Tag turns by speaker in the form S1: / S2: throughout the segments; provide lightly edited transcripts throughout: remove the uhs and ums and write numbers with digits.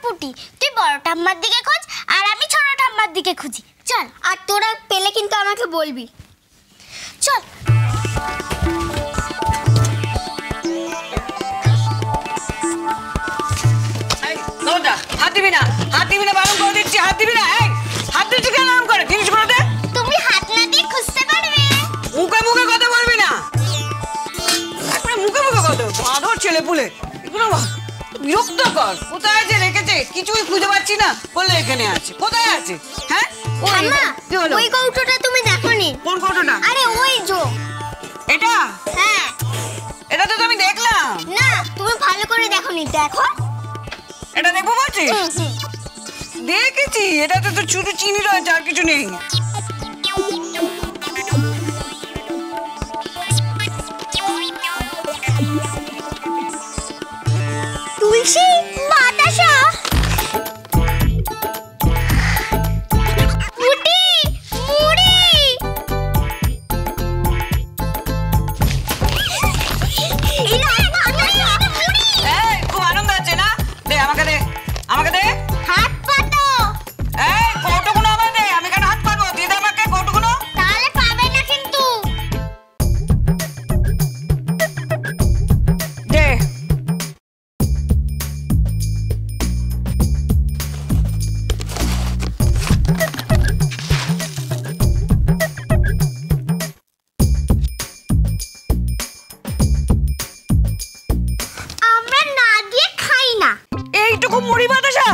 S1: পুটি, তুই বড় ঠাম্মার দিকে খোঁজ আর আমি ছোট ঠাম্মার দিকে খুঁজি। চল, আর তোরা পেলে কিন্তু আমাকে বলবি। চল।
S2: হাত দিবি না, হাত দিবি না, বারণ করে দিচ্ছি, হাত দিবি না। হাত দিচ্ছি কেন নাম করে? জিনিসগুলো দে।
S1: তুমি হাত না দিয়ে খুঁজতে পারবে।
S2: মুখে মুখে কথা বলবি না, মুখে মুখে কথা। মাধর ছেলে পুলে এগুলো বিরক্ত কর। কোথায় যে রেখেছে কিছুই খুঁজে পাচ্ছি না, বললে এখানে আছে। কোথায় আছে? হ্যাঁ
S1: ওই কৌটোটা তুমি দেখোনি?
S2: কোন কৌটোটা?
S1: আরে ওই যে
S2: এটা।
S1: হ্যাঁ,
S2: এটা তো আমি দেখলাম
S1: না, তুমি ভালো করে দেখোনি। দেখো,
S2: এটা দেখবো বলছিস? দেখেছি, এটাতে তো শুধু চিনি রয়েছে, আর কিছু নেই।
S1: তুলসী, বাতাসা, পুটি, মুড়ি।
S2: খুব আনন্দ হচ্ছে না? দে আমাকে, দে আমাকে, দে।
S1: হাত পাতো।
S2: কৌটোগুলো আমাকে দে। আমি কেন হাত পাবো? দিয়ে দে আমাকে কৌটোগুলো।
S1: তাহলে পাবে না কিন্তু।
S2: দে।
S1: আমরা না দিয়ে খাই না।
S2: এইটুকু মুড়ি বাতাসা?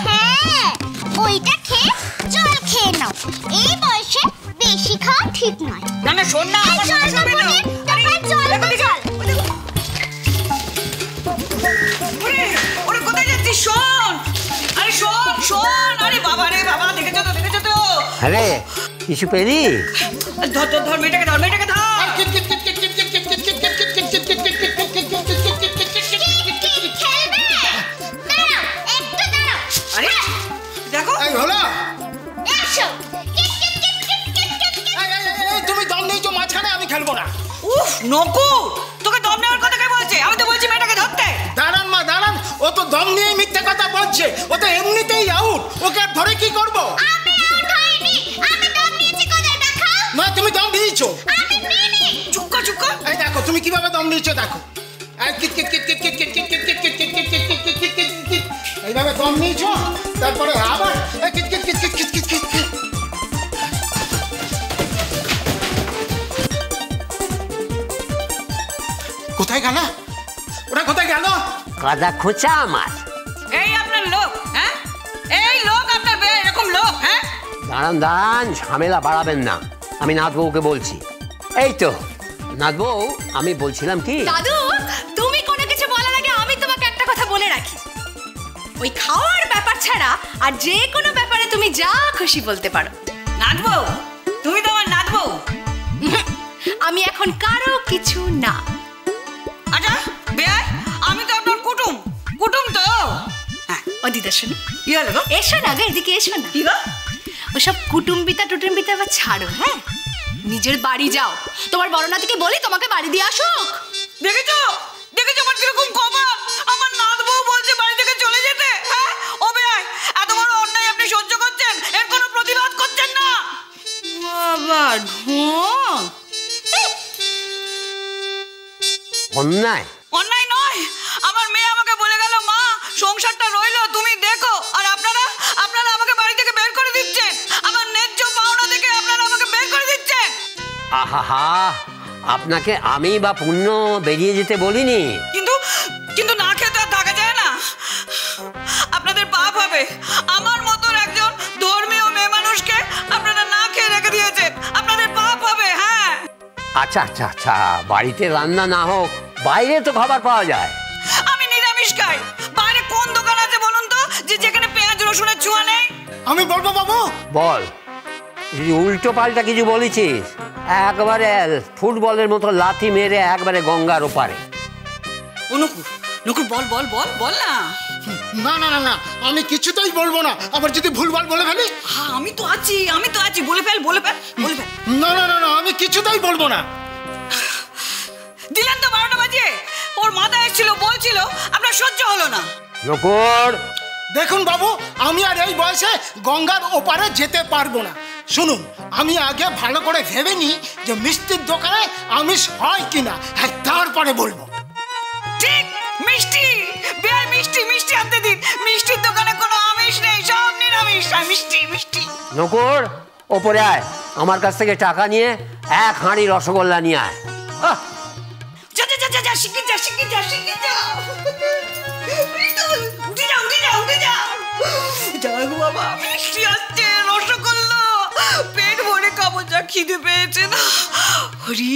S1: হ্যাঁ, ওইটা খেয়ে জল খেয়ে নাও। এই বয়সে বেশি খাওয়া ঠিক নয়।
S2: না না, শোন না, আমার কথা শুনবি না। ওরে কোথায় যাচ্ছিস? শোন, আরে শোন শোন। আরে বাবা রে বাবা, দেখেছো তো, দেখেছো তো?
S3: আরে কিছু পেলি?
S2: ধর ধর ধর, মেয়েটাকে ধর, মেয়েটাকে ধর। আরে দেখো,
S4: তুমি দম নেই তো মাঝখানে, আমি খেলবো না।
S2: উফ নকু, তোকে দম নেওয়ার কথা কে বলছে? আমি তো বলছি মেয়েটাকে ধরতে।
S4: দাঁড়ান মা, দাঁড়ান। ও তো দম নিয়ে মিথ্যে কথা বলছে। ও তো এমনিতেই আউট। ওকে আর ধরে কি করবো? মা, তুমি দম দিয়েছো।
S2: চুপ কর, চুপ কর।
S4: এই দেখো তুমি কিভাবে দম দিয়েছো, দেখো। এইভাবে দম নিয়েছো, তারপরে আবার কোথায় গেল? ওরা কোথায় গেল?
S3: কাদা খোঁচা আমার।
S2: এই আপনার লোক? হ্যাঁ, এই লোক আপনার এরকম লোক? হ্যাঁ,
S3: দাঁড়ান দাঁড়ান, ঝামেলা বাড়াবেন না। আমি নাথবউকে বলছি। এই তো নাথবউ, আমি বলছিলাম কি,
S5: দাদু, তুমি কোনো কিছু বলার আগে আমি তোমাকে একটা কথা বলে রাখি। ওই খাওয়ার ব্যাপার ছাড়া আর যে কোনো ব্যাপারে তুমি যা খুশি বলতে পারো।
S2: নাথবউ, তুমি তো আমার নাথবউ।
S5: আমি এখন কারো কিছু না।
S2: আচ্ছা বেয়াই, আমি তো আপনার কুটুম। কুটুম তো? হ্যাঁ।
S5: ও দিদা শোনো,
S2: কি হলো গো?
S5: এসো না গো, এদিকে এসো না।
S2: কি গো?
S5: ওসব কুটুম্বিতা টুটুম্বিতা আবার ছাড়ো। হ্যাঁ, নিজের বাড়ি যাও। তোমার বড় নাতিকে বলি তোমাকে বাড়ি দিয়ে আসুক।
S2: দেখেছো, দেখেছো আমার কিরকম কমা? আমার নাথবউ বলছে বাড়ি থেকে চলে যেতে। হ্যাঁ, ও বেয়াই, এত বড় অন্যায় আপনি সহ্য করছেন, এর কোনো প্রতিবাদ করছেন না? বাবা ঢোঁ।
S3: অন্যায়?
S2: অন্যায় নয়, আমার মেয়ে আমাকে বলে গেল, মা সংসারটা রইলো, তুমি দেখো। আর আপনারা আপনারা আমাকে বাড়ি থেকে বের করে দিচ্ছেন। আমার ন্যায্য পাওনা থেকে আপনারা আমাকে বের করে দিচ্ছেন।
S3: আহা, আপনাকে আমি বা পুণ্য বেরিয়ে যেতে বলিনি।
S2: কিন্তু কিন্তু না খেতে আর থাকা যায় না। আপনাদের পাপ হবে। আমার মতো একজন ধর্মীয় মেয়ে মানুষকে আপনারা না খেয়ে রেখে দিয়েছেন। আপনাদের পাপ হবে। হ্যাঁ।
S3: আচ্ছা আচ্ছা আচ্ছা, বাড়িতে রান্না না হোক, বাইরে তো খাবার পাওয়া যায়।
S2: আমি নিরামিষ খাই। বাইরে কোন দোকান আছে বলুন তো, যে যেখানে পেঁয়াজ রসুনের ছোঁয়া নেই?
S4: আমি বলবো বাবু।
S3: বল। যদি উল্টো পাল্টা কিছু বলেছিস, একবারে ফুটবলের মতো লাথি মেরে একবারে গঙ্গার ওপারে।
S2: নুকুর বল বল বল বল না।
S4: না না না না, আমি কিছুতেই বলবো না। আবার যদি ভুলভাল বলে ফেলি?
S2: হ্যাঁ, আমি তো আছি, আমি তো আছি। বলে ফেল, বলে ফেল, বলে ফেল।
S4: না না না না, আমি কিছুতেই বলবো না।
S2: দিলেন তো 12টা বাজিয়ে। ওর মাথা এসেছিল, বলছিল, আপনার সহ্য হলো না।
S3: নকুর,
S4: দেখুন বাবু, আমি আর এই বয়সে গঙ্গার ওপারে যেতে পারবো না। শুনুন, আমি আগে ভালো করে ভেবে নিই যে মিষ্টির দোকানে আমিষ হয় কিনা, হ্যাঁ তারপরে বলবো।
S2: ঠিক, মিষ্টি বেয়াই, মিষ্টি মিষ্টি আনতে দিন। মিষ্টির দোকানে কোনো আমিষ নেই, সব নিরামিষ। মিষ্টি মিষ্টি।
S3: নকুর, ওপরে আয়, আমার কাছ থেকে টাকা নিয়ে 1 হাঁড়ি রসগোল্লা নিয়ে আয়।
S2: যা যা যা যা, শিখিয়ে যা শিখিয়ে যা শিখিয়ে যা। উঠে যা উঠে যা উঠে যা। যাই গো বাবা, মিষ্টি আসছে, রসগোল্লা পেট ভরে খাবো, যা খিদে পেয়েছে না। হরি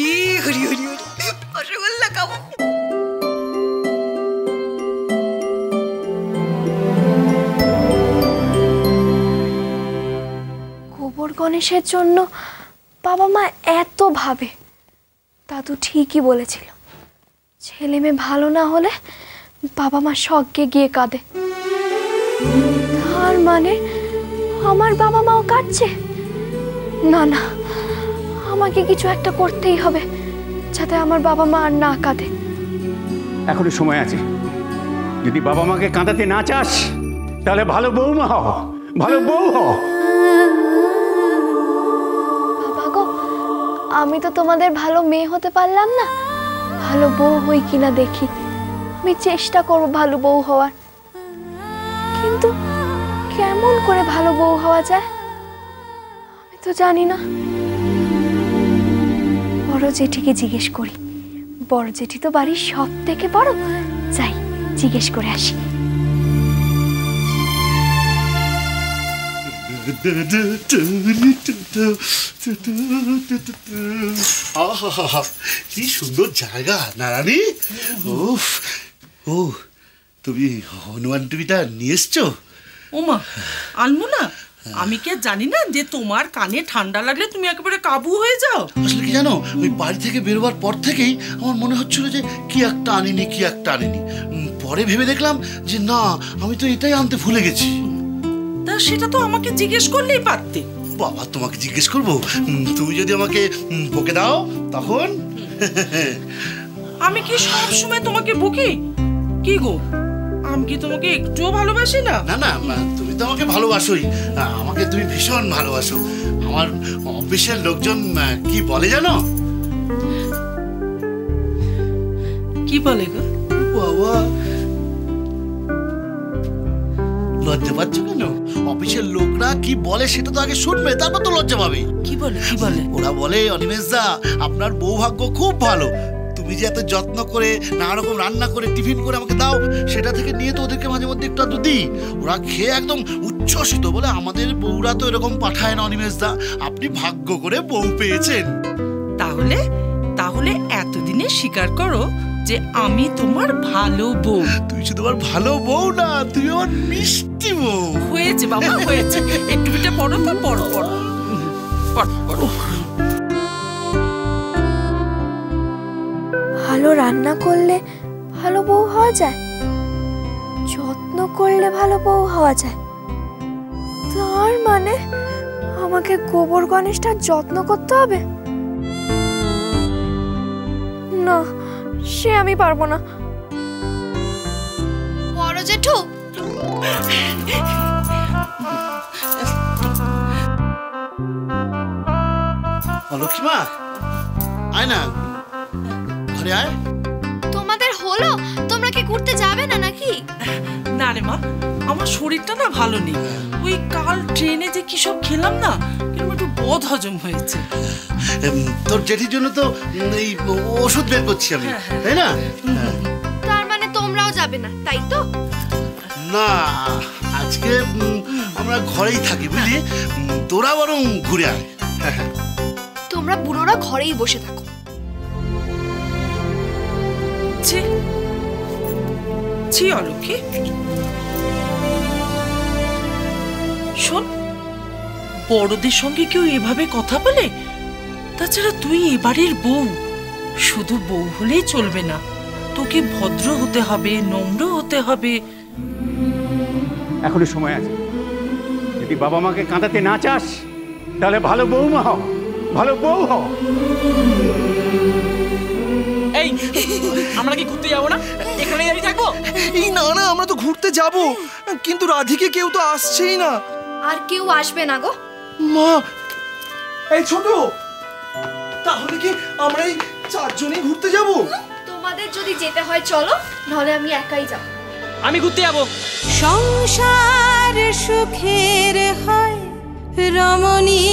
S2: হরি হরি হরি, রসগোল্লা খাবো।
S6: গোবর গণেশের জন্য বাবা মা এত ভাবে। দাদু ঠিকই বলেছিল, ছেলে মেয়ে ভালো না হলে বাবা মা স্বর্গে গিয়ে কাঁদে। তার মানে আমার বাবা মাও কাঁদছে? না না, আমাকে কিছু একটা করতেই হবে যাতে আমার বাবা মা আর না কাঁদে।
S7: এখনো সময় আছে। যদি বাবা মাকে কাঁদাতে না চাস তাহলে ভালো বৌমা হও, ভালো বউ হও।
S6: বাবা গো, আমি তো তোমাদের ভালো মেয়ে হতে পারলাম না, ভালো বউ হই কিনা দেখি। আমি চেষ্টা করব ভালো বউ হওয়ার, কিন্তু কেমন করে ভালো বউ হওয়া যায় আমি তো জানি না। বড় জেঠিকে জিজ্ঞেস করি, বড় জেঠি তো বাড়ির সব থেকে বড়। যাই জিজ্ঞেস করে আসি।
S8: কি সুন্দর জায়গা নারানি। ও তুমি হনুমান টিভিটা নিয়ে এসছো?
S9: ওমা, আনবো না? আমি কি জানি না যে তোমার কানে ঠান্ডা লাগলে তুমি একেবারে কাবু হয়ে যাও?
S8: আসলে কি জানো, ওই বাড়ি থেকে বেরোবার পর থেকেই আমার মনে হচ্ছিল যে কি একটা আনিনি কি একটা আনিনি। পরে ভেবে দেখলাম যে না, আমি তো এটাই আনতে ভুলে গেছি।
S9: তা সেটা তো আমাকে জিজ্ঞেস করলেই পারতে।
S8: বাবা, তোমাকে জিজ্ঞেস করবো? তুমি যদি আমাকে বকে দাও তখন?
S9: আমি কি সব সময় তোমাকে বকি? কি গো, আমি কি তোমাকে একটুও ভালোবাসি না?
S8: না না, তুমি তো আমাকে ভালোবাসোই, আমাকে তুমি ভীষণ ভালোবাসো। আমার অফিসের লোকজন কি বলে জানো?
S9: কি বলে গো?
S8: বাবা, লজ্জা পাচ্ছ কেন? অফিসের লোকরা কি বলে সেটা তো আগে শুনবে, তারপর তো লজ্জা পাবে।
S9: কি বলে কি বলে?
S8: ওরা বলে, অনিমেষ দা, আপনার বৌভাগ্য খুব ভালো। তুমি যে এত যত্ন করে নানা রকম রান্না করে টিফিন করে আমাকে দাও, সেটা থেকে নিয়ে তো ওদেরকে মাঝে মধ্যে একটু আধটু দিই। ওরা খেয়ে একদম উচ্ছ্বসিত, বলে আমাদের বউরা তো এরকম পাঠায় না অনিমেষ দা, আপনি ভাগ্য করে বউ পেয়েছেন।
S9: তাহলে তাহলে এতদিনে স্বীকার করো যে আমি তোমার ভালো বউ।
S8: তুই শুধু আমার ভালো বউ না, তুই আমার মিষ্টি বউ।
S9: হয়েছে বাবা, হয়েছে। একটু পিঠে পড়ো তো, পড়ো পড়ো পড়ো।
S6: ভালো রান্না করলে ভালো বউ হওয়া যায়, যত্ন করলে ভালো বউ হওয়া যায়। তার মানে আমাকে গোবর গণেশটার যত্ন করতে হবে? না, সে আমি পারবো না। বড় জেঠু,
S8: লক্ষ্মীমা, আয় না, ঘরে আয়।
S6: তোমাদের হলো? তোমরা কি ঘুরতে যাবে না নাকি?
S9: না রে মা, আমার শরীরটা না ভালো নেই। ওই কাল ট্রেনে যে কি সব খেলাম না, কিরকম একটু বদ হজম হয়েছে।
S8: তোর জেঠির জন্য তো এই ওষুধ বের করছি আমি, তাই না?
S6: তার মানে তোমরাও যাবে না, তাই তো?
S8: না, আজকে আমরা ঘরেই থাকি, বুঝলি? তোরা বরং ঘুরে আয়।
S6: তোমরা বুড়োরা ঘরেই বসে থাকো।
S9: ছি অলক্ষী, শোন, বড়দের সঙ্গে কেউ এভাবে কথা বলে? তাছাড়া তুই এবারের বউ, শুধু বউ হলেই চলবে না, তোকে ভদ্র হতে হবে, নম্র হতে হবে।
S7: এখনো সময় আছে। যদি বাবা মাকে কাঁদাতে না চাস তাহলে ভালো বৌমা হও, ভালো বউ হও।
S10: এই, আমরা কি ঘুরতে যাবো না? এখানে দাঁড়িয়ে থাকবো?
S8: এই না না, আমরা তো
S10: ঘুরতে যাব, কিন্তু রাধিকে কেউ তো আসছেই না।
S6: আর কেউ আসবে না গো
S10: মা। এই ছোট, তাহলে কি আমরা এই 4 জনেই ঘুরতে যাব?
S6: তোমাদের যদি যেতে হয় চলো, নাহলে আমি একাই যাব।
S11: আমি ঘুরতে যাব।
S12: সংসার সুখের হয় রমণী